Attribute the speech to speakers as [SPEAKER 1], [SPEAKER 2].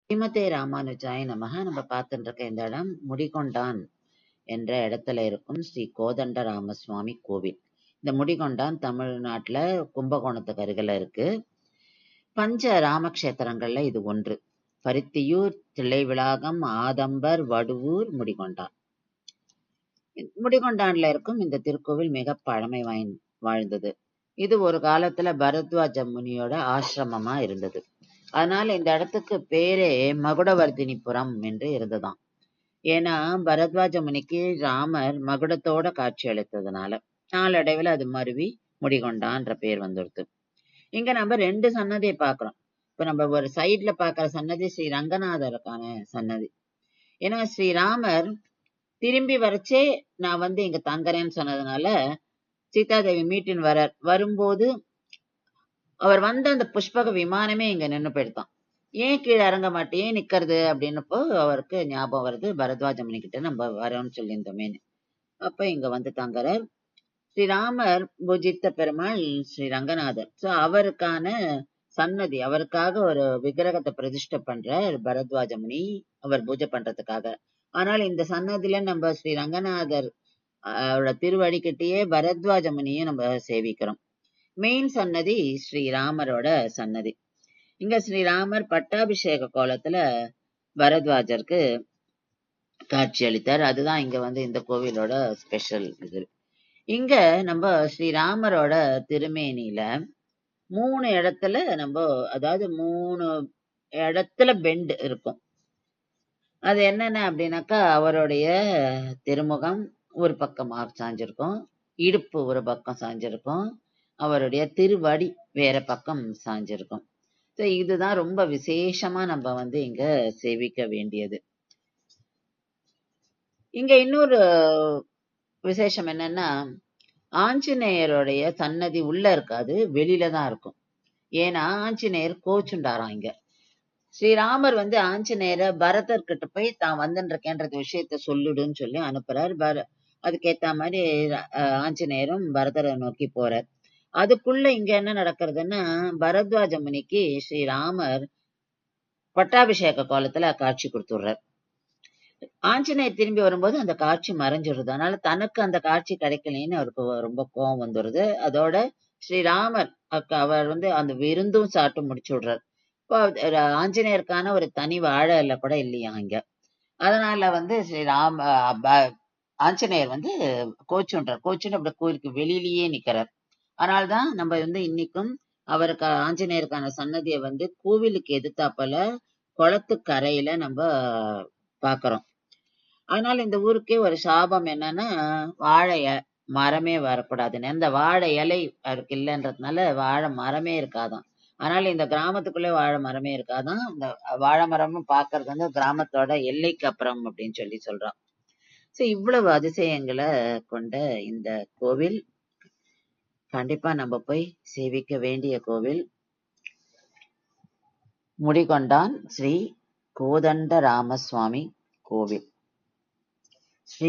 [SPEAKER 1] ஸ்ரீமதே ராமானுஜாய நமஹ. நம்ம பார்த்துட்டு இருக்க இந்த இடம் முடிகொண்டான் என்ற இடத்துல இருக்கும் ஸ்ரீ கோதண்ட ராமசுவாமி கோவில். இந்த முடிகொண்டான் தமிழ்நாட்டுல கும்பகோணத்துக்கு அருகில இருக்கு. பஞ்ச ராமக்ஷேத்திரங்கள்ல இது ஒன்று. பருத்தியூர், தில்லைவிளாகம், ஆதம்பர், வடுவூர், முடிகொண்டான். முடிகொண்டான்ல இருக்கும் இந்த திருக்கோவில் மிக பழமை வாழ்ந்தது. இது ஒரு காலத்துல பரத்வாஜ முனியோட ஆசிரமமா இருந்தது. அதனால இந்த இடத்துக்கு பேரே மகுடவர்த்தினிபுரம் என்று இருந்ததாம். ஏன்னா பரத்வாஜ முனிக்கு ராமர் மகுடத்தோட காட்சி அளித்ததுனால நாளடைவில் அது மருவி முடிகொண்டான்ற பேர் வந்துடுது. இங்க நம்ம 2 சன்னதியை பார்க்கிறோம். இப்ப நம்ம ஒரு சைட்ல பார்க்கிற சன்னதி ஸ்ரீ ரங்கநாதருக்கான சன்னதி. ஏன்னா ஸ்ரீராமர் திரும்பி வரச்சே நான் இங்க தங்குறேன்னு சொன்னதுனால சீதாதேவி மீட்டின் வரும்போது அவர் வந்த அந்த புஷ்பக விமானமே இங்க நின்னு போயிடுதான். ஏன் கீழே இறங்க மாட்டேன், ஏன் நிக்கிறது அப்படின்னப்போ அவருக்கு ஞாபகம் வருது, பரத்வாஜ முனிக்கிட்ட நம்ம வரோம்னு சொல்லியிருந்தோமேன்னு. அப்ப இங்க வந்து தங்குறார். ஸ்ரீராமர் பூஜித்த பெருமாள் ஸ்ரீ ரங்கநாதர். சோ அவருக்கான சன்னதி, அவருக்காக ஒரு விக்கிரகத்தை பிரதிஷ்டை பண்ற பரத்வாஜ முனி, அவர் பூஜை பண்றதுக்காக. ஆனால் இந்த சன்னதியில நம்ம ஸ்ரீ ரங்கநாதர் திருவடிக்கிட்டேயே பரத்வாஜ முனியும் நம்ம சேவிக்கிறோம். மெயின் சன்னதி ஸ்ரீராமரோட சன்னதி. இங்க ஸ்ரீராமர் பட்டாபிஷேக கோலத்துல பரத்வாஜருக்கு காட்சி அளித்தார். அதுதான் இங்க இந்த கோவிலோட ஸ்பெஷல் இது. இங்க நம்ம ஸ்ரீராமரோட திருமேனியில 3 இடத்துல அதாவது 3 இடத்துல பெண்ட் இருக்கும். அது என்னென்ன அப்படின்னாக்கா, அவருடைய திருமுகம் ஒரு பக்கம் சாஞ்சிருக்கும், இடுப்பு ஒரு பக்கம் சாஞ்சிருக்கும், அவருடைய திருவடி வேற பக்கம் சாஞ்சிருக்கும். இதுதான் ரொம்ப விசேஷமா நம்ம இங்க சேவிக்க வேண்டியது. இங்க இன்னொரு விசேஷம் என்னன்னா, ஆஞ்சநேயருடைய சன்னதி உள்ள இருக்காது, வெளியில தான் இருக்கும். ஏன்னா ஆஞ்சநேயர் கோச்சுண்டாராம் இங்க. ஸ்ரீராமர் ஆஞ்சநேயரை பரதர்கிட்ட போய் தான் வந்துருக்கேன்றது விஷயத்த சொல்லிடுன்னு சொல்லி அனுப்புறார். அதுக்கேத்த மாதிரி ஆஞ்சநேயரும் பரதரை நோக்கி போறார். அதுக்குள்ள இங்க என்ன நடக்கிறதுன்னா, பரத்வாஜ முனிக்கு ஸ்ரீராமர் பட்டாபிஷேக கோலத்துல காட்சி கொடுத்துடுறார். ஆஞ்சநேயர் திரும்பி வரும்போது அந்த காட்சி மறைஞ்சிடுது. அதனால தனக்கு அந்த காட்சி கிடைக்கலன்னு அவருக்கு ரொம்ப கோபம் வந்துடுது. அதோட ஸ்ரீராமர் அவர் அந்த விருந்தும் சாப்பிட்டு முடிச்சு விடுறார். இப்போ ஆஞ்சநேயருக்கான ஒரு தனி வாழை இலை கூட இல்லையா இங்க. அதனால ஆஞ்சநேயர் கோச்சுன்றார். அப்படி கோயிலுக்கு வெளியிலேயே நிக்கிறார். அதனால்தான் நம்ம இன்னைக்கும் அவருக்கு ஆஞ்சநேயருக்கான சன்னதியை கோவிலுக்கு எதிர்த்தாப்புல குளத்து கரையில நம்ம பாக்குறோம். அதனால இந்த ஊருக்கே ஒரு சாபம் என்னன்னா, வாழை மரமே வரக்கூடாதுன்னு. இந்த வாழை இலை அவருக்கு இல்லைன்றதுனால வாழை மரமே இருக்காதான். அதனால இந்த கிராமத்துக்குள்ளே வாழை மரமே இருக்காதான். இந்த வாழை மரமும் பாக்குறது கிராமத்தோட எல்லைக்கு அப்புறம் அப்படின்னு சொல்லி சொல்றான். சோ இவ்வளவு அதிசயங்களை கொண்ட இந்த கோவில் கண்டிப்பா நம்ம போய் சேவிக்க வேண்டிய கோவில். முடிகொண்டான் ஸ்ரீ கோதண்ட ராமசுவாமி கோவில். ஸ்ரீ